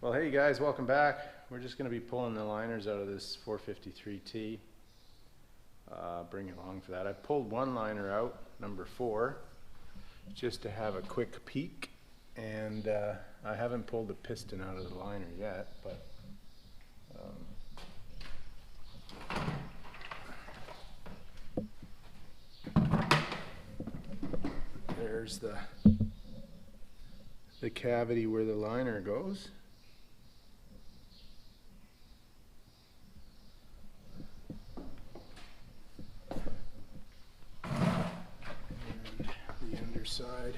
Well, hey guys, welcome back. We're just going to be pulling the liners out of this 453T. Bring it along for that. I pulled one liner out, number 4, just to have a quick peek. And I haven't pulled the piston out of the liner yet, but there's the cavity where the liner goes. The underside.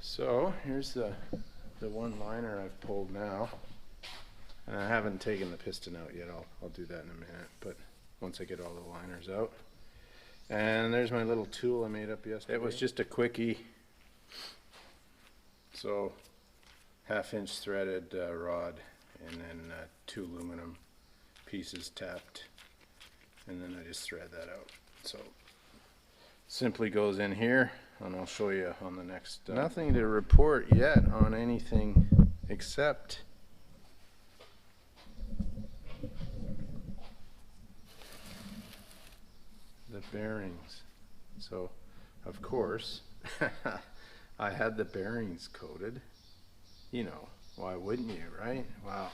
So here's the one liner I've pulled now, and I haven't taken the piston out yet. I'll do that in a minute, but once I get all the liners out. And there's my little tool I made up yesterday. It was just a quickie. So 1/2-inch threaded rod, and then 2 aluminum pieces tapped, and then I just thread that out. So simply goes in here, and I'll show you on the next. Nothing to report yet on anything except the bearings. So of course I had the bearings coated. You know, why wouldn't you, right? Wow.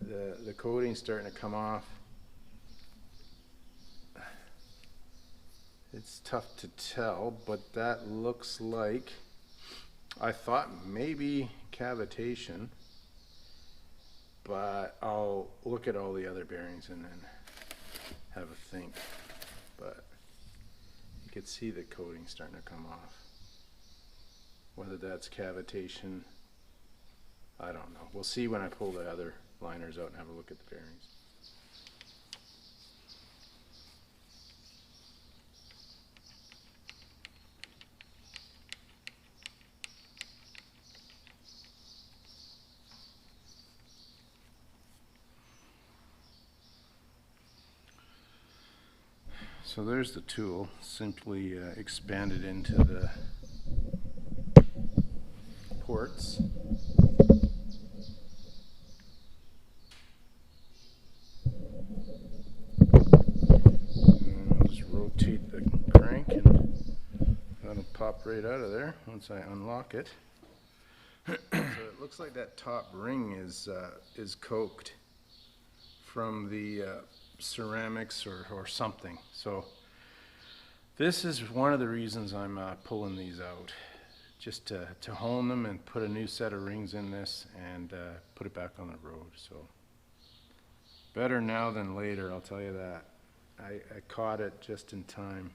The coating's starting to come off. It's tough to tell, but that looks like, I thought maybe cavitation, but I'll look at all the other bearings and then have a think. But you can see the coating starting to come off. Whether that's cavitation, I don't know. We'll see when I pull the other liners out and have a look at the bearings. So there's the tool, simply expanded into the ports. And I'll just rotate the crank and that'll pop right out of there once I unlock it. So it looks like that top ring is coked from the ceramics or something. So this is one of the reasons I'm pulling these out, just to hone them and put a new set of rings in this and put it back on the road. So better now than later, I'll tell you that. I caught it just in time.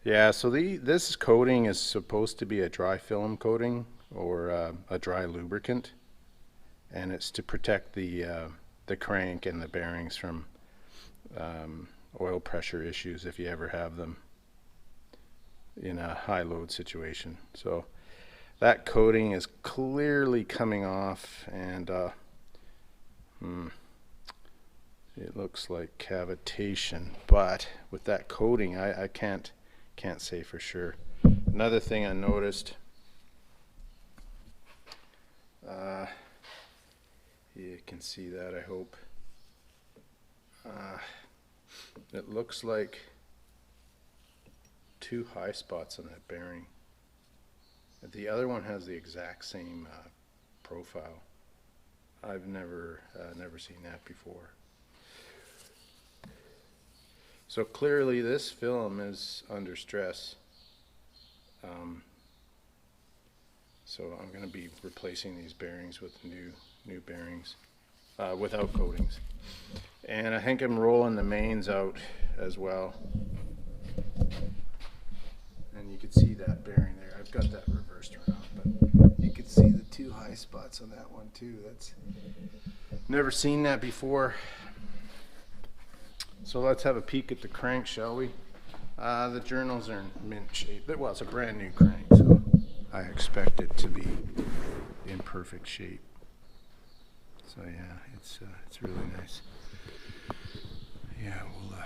Yeah, so this coating is supposed to be a dry film coating, or a dry lubricant, and it's to protect the crank and the bearings from oil pressure issues if you ever have them in a high load situation. So that coating is clearly coming off, and it looks like cavitation, but with that coating I can't say for sure. Another thing I noticed, you can see that, I hope. It looks like 2 high spots on that bearing. The other one has the exact same profile. I've never seen that before. So clearly this film is under stress. So I'm going to be replacing these bearings with new bearings without coatings. And I think I'm rolling the mains out as well. And you can see that bearing there. I've got that reversed around, but you can see the 2 high spots on that one too. That's never seen that before. So let's have a peek at the crank, shall we? The journals are in mint shape. Well, it's a brand new crank, so I expect it to be in perfect shape. So yeah, it's really nice. Yeah, we'll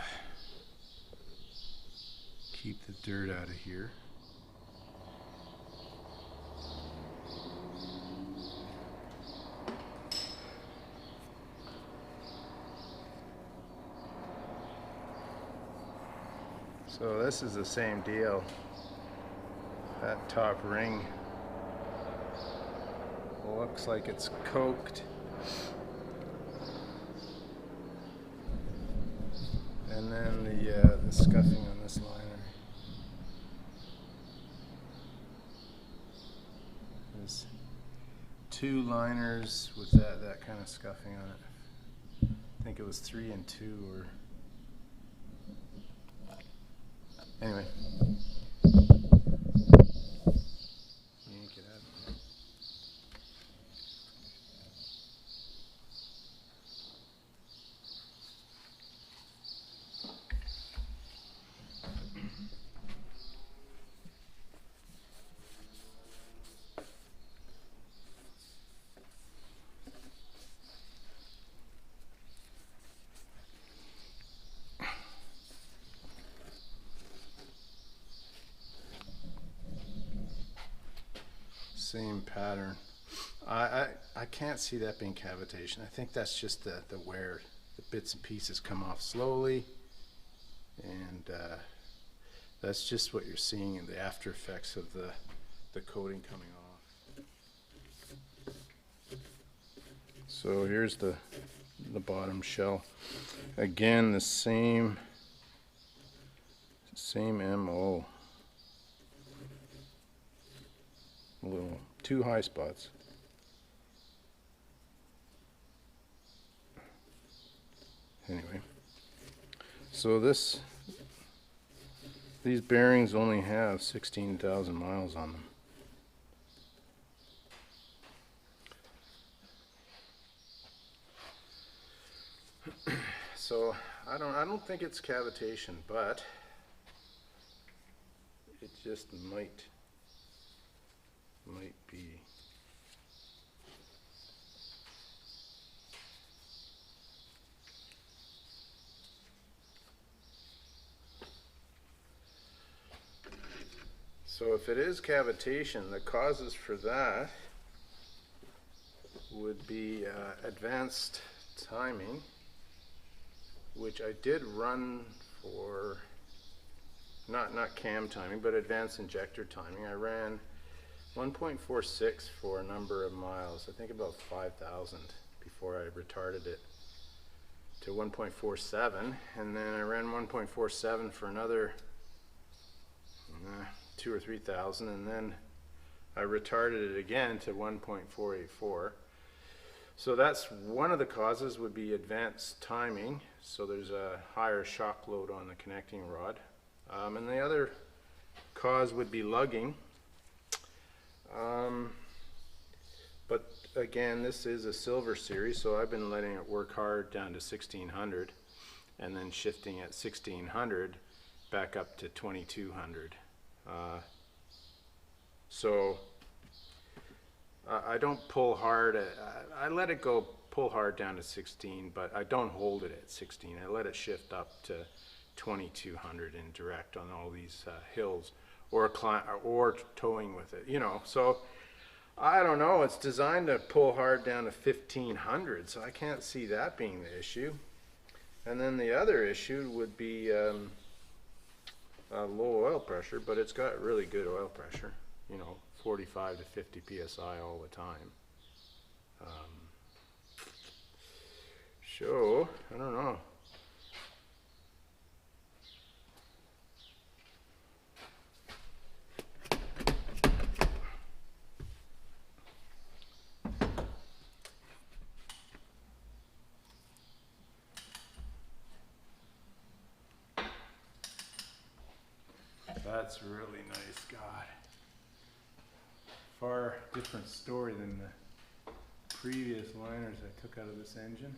keep the dirt out of here. So this is the same deal. That top ring looks like it's coked. And then the scuffing on this liner. There's 2 liners with that kind of scuffing on it. I think it was 3 and 2 or anyway. Yank it out of there. Same pattern. I can't see that being cavitation. I think that's just the wear. The bits and pieces come off slowly, and that's just what you're seeing in the after effects of the coating coming off. So here's the bottom shell. Again, the same MO. Little 2 high spots. Anyway, so these bearings only have 16,000 miles on them. So I don't think it's cavitation, but it just might be. So if it is cavitation, the causes for that would be advanced timing, which I did run for, not cam timing, but advanced injector timing. I ran 1.46 for a number of miles, I think about 5,000, before I retarded it to 1.47, and then I ran 1.47 for another 2,000 or 3,000, and then I retarded it again to 1.484. So that's one of the causes, would be advanced timing. So there's a higher shock load on the connecting rod, and the other cause would be lugging. But again, this is a silver series, so I've been letting it work hard down to 1600 and then shifting at 1600 back up to 2200. So I don't pull hard. I let it go pull hard down to 16, but I don't hold it at 16. I let it shift up to 2200 in direct on all these hills, or towing with it, you know. So I don't know. It's designed to pull hard down to 1500, so I can't see that being the issue. And then the other issue would be low oil pressure, but it's got really good oil pressure, you know, 45 to 50 psi all the time. So I don't know. That's really nice, God. Far different story than the previous liners I took out of this engine.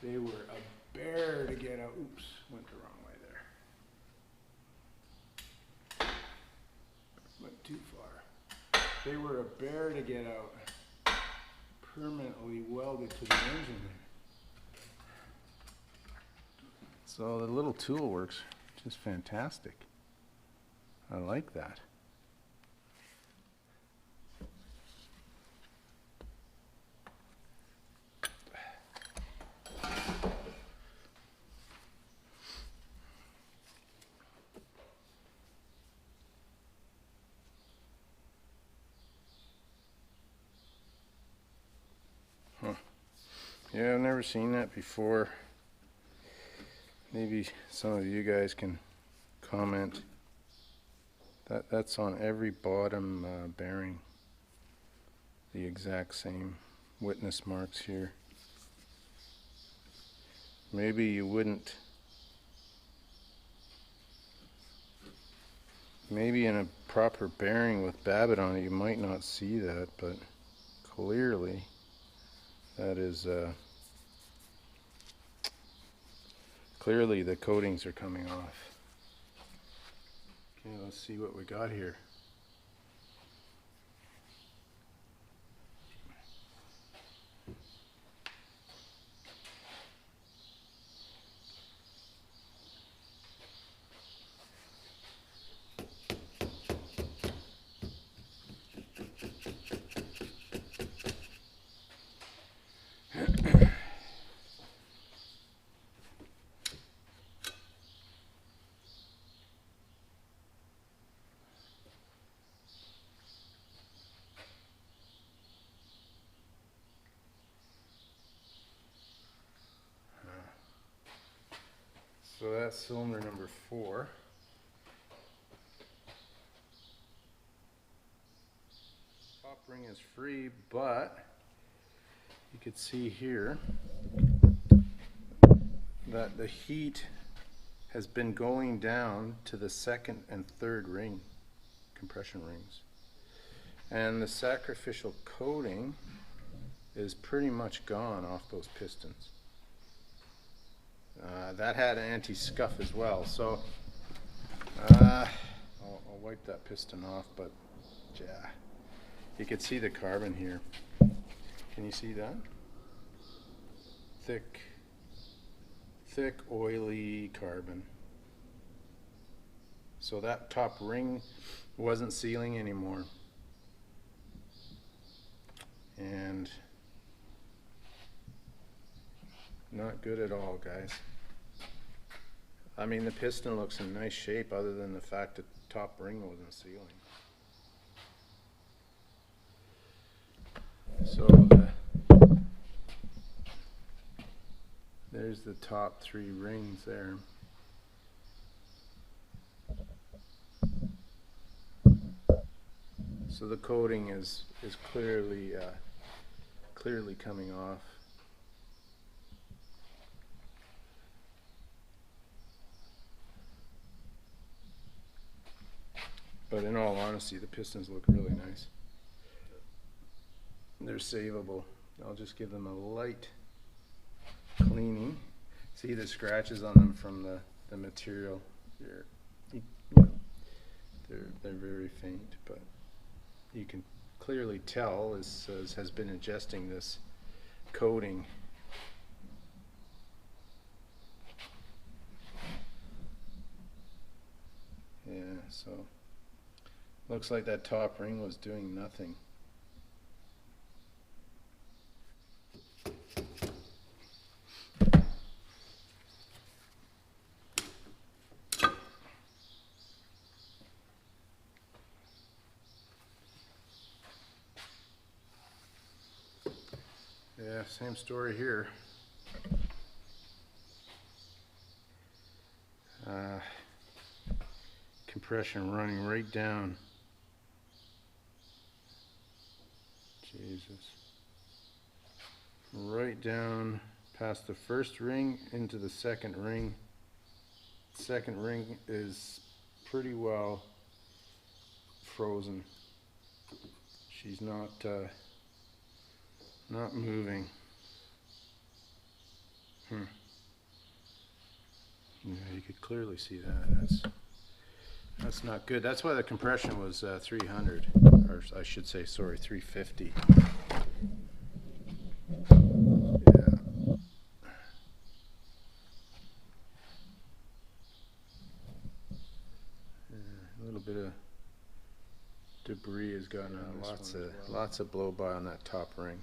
They were a bear to get out. Oops, went the wrong way there. Went too far. They were a bear to get out. Permanently welded to the engine there. So the little tool works just fantastic. I like that. Huh. Yeah, I've never seen that before. Maybe some of you guys can comment. That's on every bottom bearing. The exact same witness marks here. Maybe you wouldn't. Maybe in a proper bearing with Babbitt on it, you might not see that, but clearly that is clearly the coatings are coming off. Okay, let's see what we got here. So that's cylinder number 4. Top ring is free, but you could see here that the heat has been going down to the second and third ring, compression rings. And the sacrificial coating is pretty much gone off those pistons. That had an anti-scuff as well, so I'll wipe that piston off, but yeah, you can see the carbon here. Can you see that? Thick, oily carbon. So that top ring wasn't sealing anymore. And not good at all, guys. I mean, the piston looks in nice shape other than the fact that the top ring wasn't sealing. So there's the top 3 rings there. So the coating is clearly coming off. But in all honesty, the pistons look really nice. they're savable. I'll just give them a light cleaning. See the scratches on them from the material. They're very faint, but you can clearly tell this has been ingesting this coating. Yeah, so looks like that top ring was doing nothing. Yeah, same story here. Compression running right down. Jesus. Right down past the first ring into the second ring. Second ring is pretty well frozen. She's not moving. Yeah, you could clearly see that. That's not good. That's why the compression was 300, or I should say, sorry, 350. Yeah. A little bit of debris has gotten on. Lots of blow by on that top ring.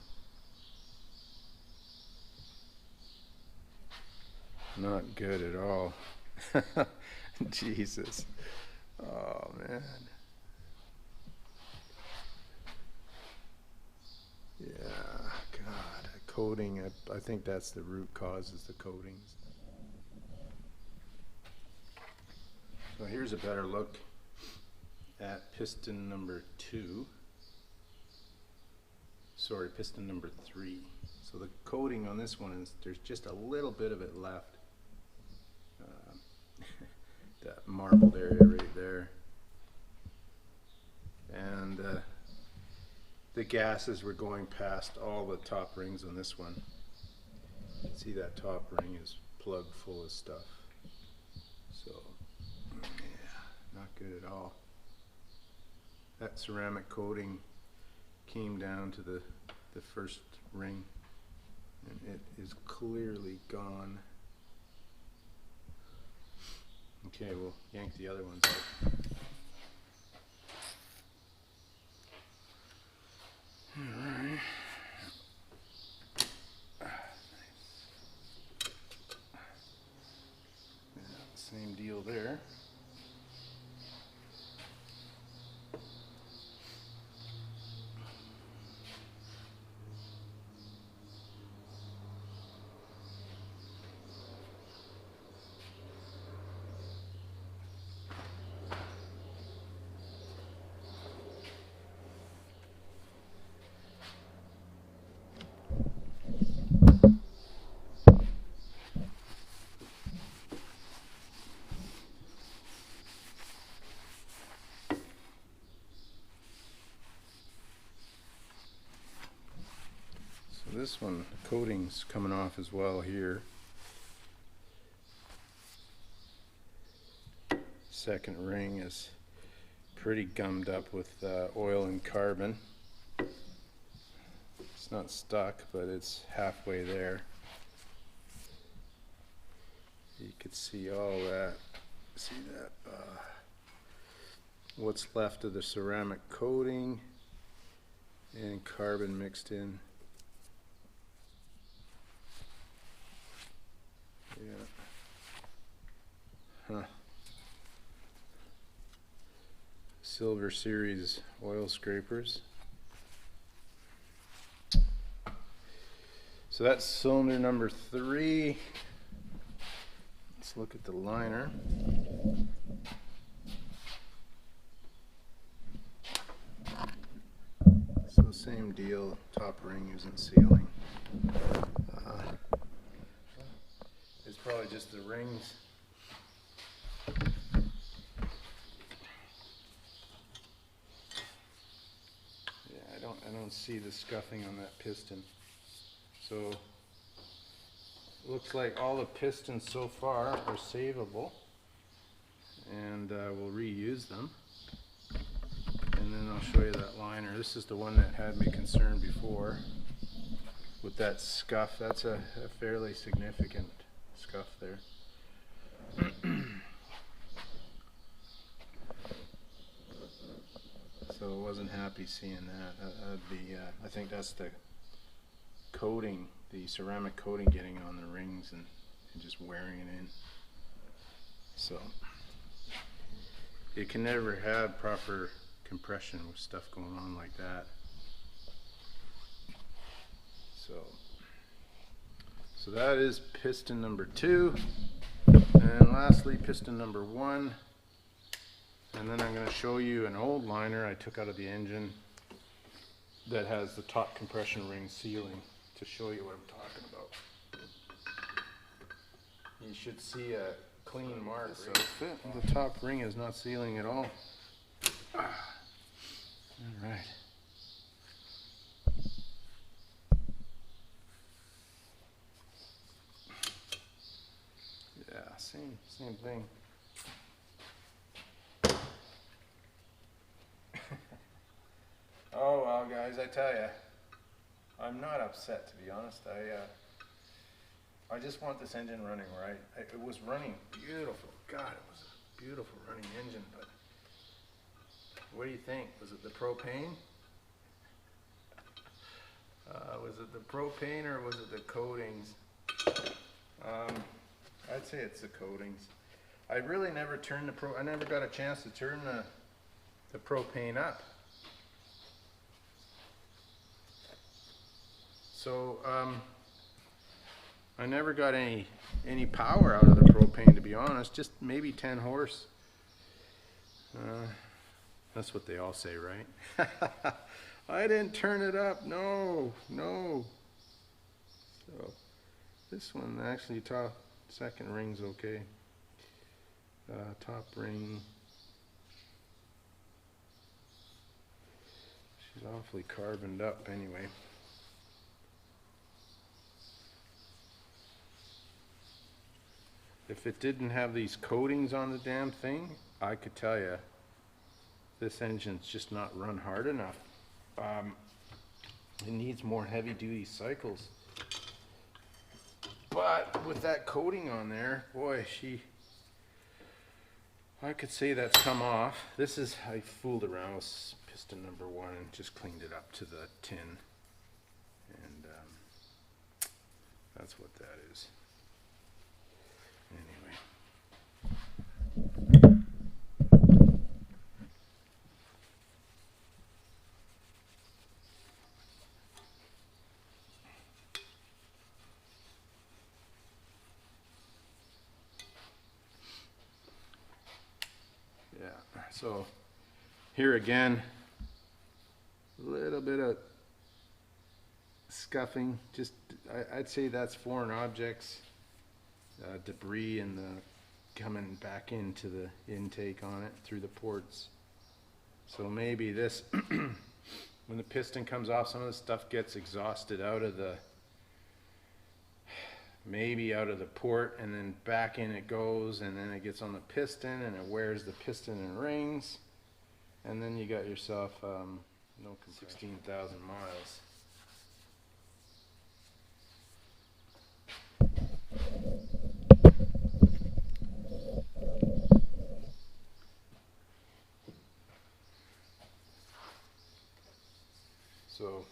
Not good at all. Jesus. Oh man. Yeah, God, coating, I think that's the root cause, is the coatings. So here's a better look at piston number 2. Sorry, piston number 3. So the coating on this one is, there's just a little bit of it left. That marbled area right there. And the gases were going past all the top rings on this one. See, that top ring is plugged full of stuff. So, yeah, not good at all. That ceramic coating came down to the first ring, and it is clearly gone. Okay, we'll yank the other ones out. Alright. Yeah, same deal there. This one, the coating's coming off as well here. Second ring is pretty gummed up with oil and carbon. It's not stuck, but it's halfway there. You could see all that. See that? What's left of the ceramic coating and carbon mixed in. Yeah. Huh. Silver Series oil scrapers. So that's cylinder number 3. Let's look at the liner. So same deal, top ring isn't sealing. It's probably just the rings. Yeah, I don't see the scuffing on that piston. So looks like all the pistons so far are savable, and we'll reuse them. And then I'll show you that liner. This is the one that had me concerned before with that scuff. That's a fairly significant scuff there. So I wasn't happy seeing that. That'd be, I think that's the coating, the ceramic coating getting on the rings and just wearing it in. So you can never have proper compression with stuff going on like that. So that is piston number 2, and lastly piston number 1. And then I'm going to show you an old liner I took out of the engine that has the top compression ring sealing, to show you what I'm talking about. You should see a clean mark. So the top ring is not sealing at all. Alright. Yeah, same thing. Oh well, guys, I tell you, I'm not upset, to be honest. I just want this engine running right. It was running beautiful. God, it was a beautiful running engine, but what do you think? Was it the propane? Was it the propane or was it the coatings? I'd say it's the coatings. I really never turned I never got a chance to turn the propane up. So I never got any power out of the propane, to be honest. Just maybe 10 horse. That's what they all say, right? I didn't turn it up. No. So this one actually, second ring's okay. Top ring. She's awfully carboned up anyway. If it didn't have these coatings on the damn thing, I could tell you this engine's just not run hard enough. It needs more heavy-duty cycles. But with that coating on there, boy, I could say that's come off. This is, I fooled around with piston number 1 and just cleaned it up to the tin. And that's what that is. Anyway. Yeah, so here again, a little bit of scuffing. Just, I'd say that's foreign objects. Debris and coming back into the intake on it through the ports. So maybe this, when the piston comes off, some of the stuff gets exhausted out of the, maybe out of the port, and then back in it goes, and then it gets on the piston and it wears the piston and rings, and then you got yourself 16,000 miles. So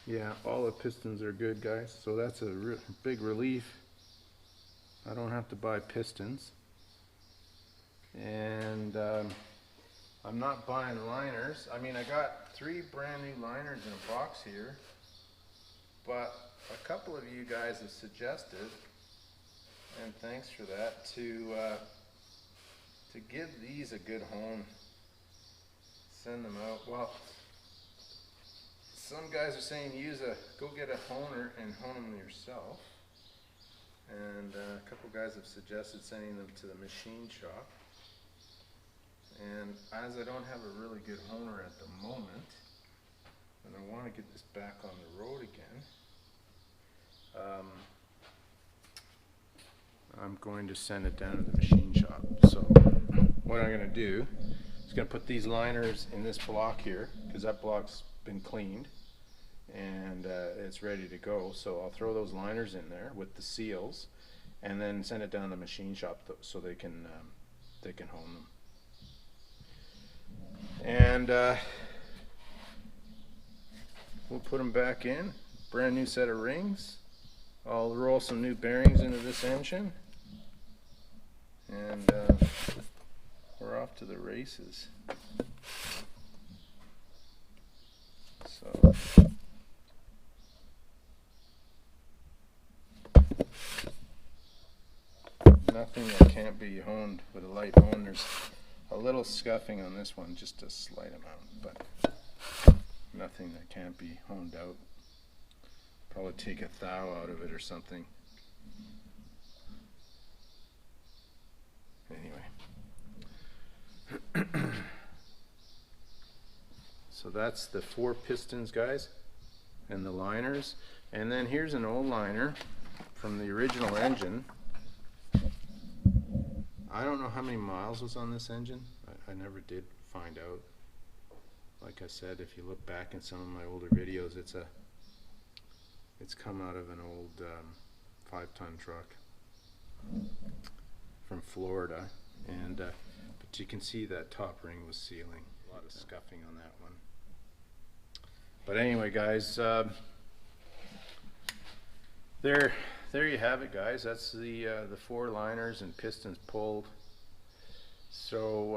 yeah, all the pistons are good, guys. So that's a big relief. I don't have to buy pistons. And I'm not buying liners. I mean, I got 3 brand new liners in a box here. But a couple of you guys have suggested, and thanks for that, to give these a good hone. Send them out. Well, some guys are saying go get a honer and hone them yourself. And a couple guys have suggested sending them to the machine shop. And as I don't have a really good honer at the moment, and I want to get this back on the road again, I'm going to send it down to the machine shop. So what I'm going to do is going to put these liners in this block here, because that block's been cleaned and it's ready to go. So I'll throw those liners in there with the seals and then send it down to the machine shop so they can hone them. And we'll put them back in. Brand new set of rings. I'll roll some new bearings into this engine, and we're off to the races. So nothing that can't be honed with a light hone. There's a little scuffing on this one, just a slight amount, but nothing that can't be honed out. Probably take a thou out of it or something. Anyway. So that's the 4 pistons, guys, and the liners. And then here's an old liner from the original engine. I don't know how many miles was on this engine. I never did find out. Like I said, if you look back in some of my older videos, it's come out of an old 5-ton truck from Florida, and but you can see that top ring was sealing. A lot of scuffing on that one. But anyway, guys, there you have it, guys. That's the 4 liners and pistons pulled. So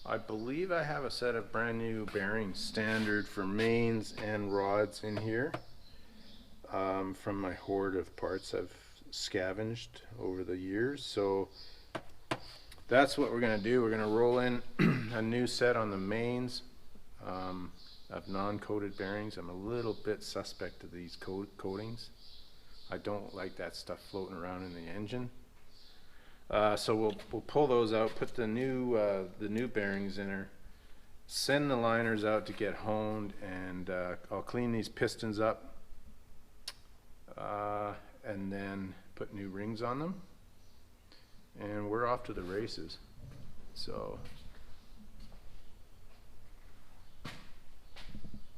I believe I have a set of brand new bearings, standard for mains and rods in here, from my hoard of parts I've scavenged over the years. So that's what we're going to do. We're going to roll in a new set on the mains of non-coated bearings. I'm a little bit suspect of these coatings. I don't like that stuff floating around in the engine. So we'll pull those out, put the new bearings in there, send the liners out to get honed, and I'll clean these pistons up, and then put new rings on them, and we're off to the races. So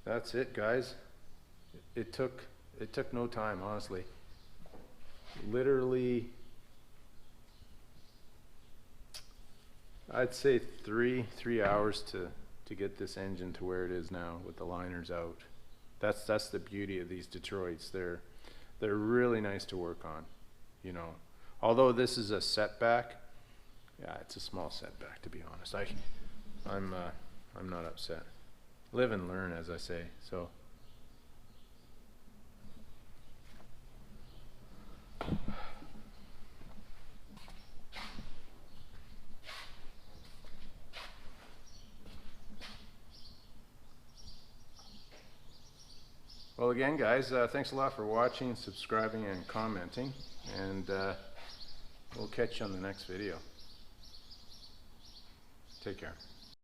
that's it, guys. It took no time, honestly. Literally, I'd say three hours to get this engine to where it is now with the liners out. That's the beauty of these Detroits. They're really nice to work on, you know. Although this is a setback, yeah, it's a small setback, to be honest. I'm not upset. Live and learn, as I say. So well, again, guys, thanks a lot for watching, subscribing, and commenting, and we'll catch you on the next video. Take care.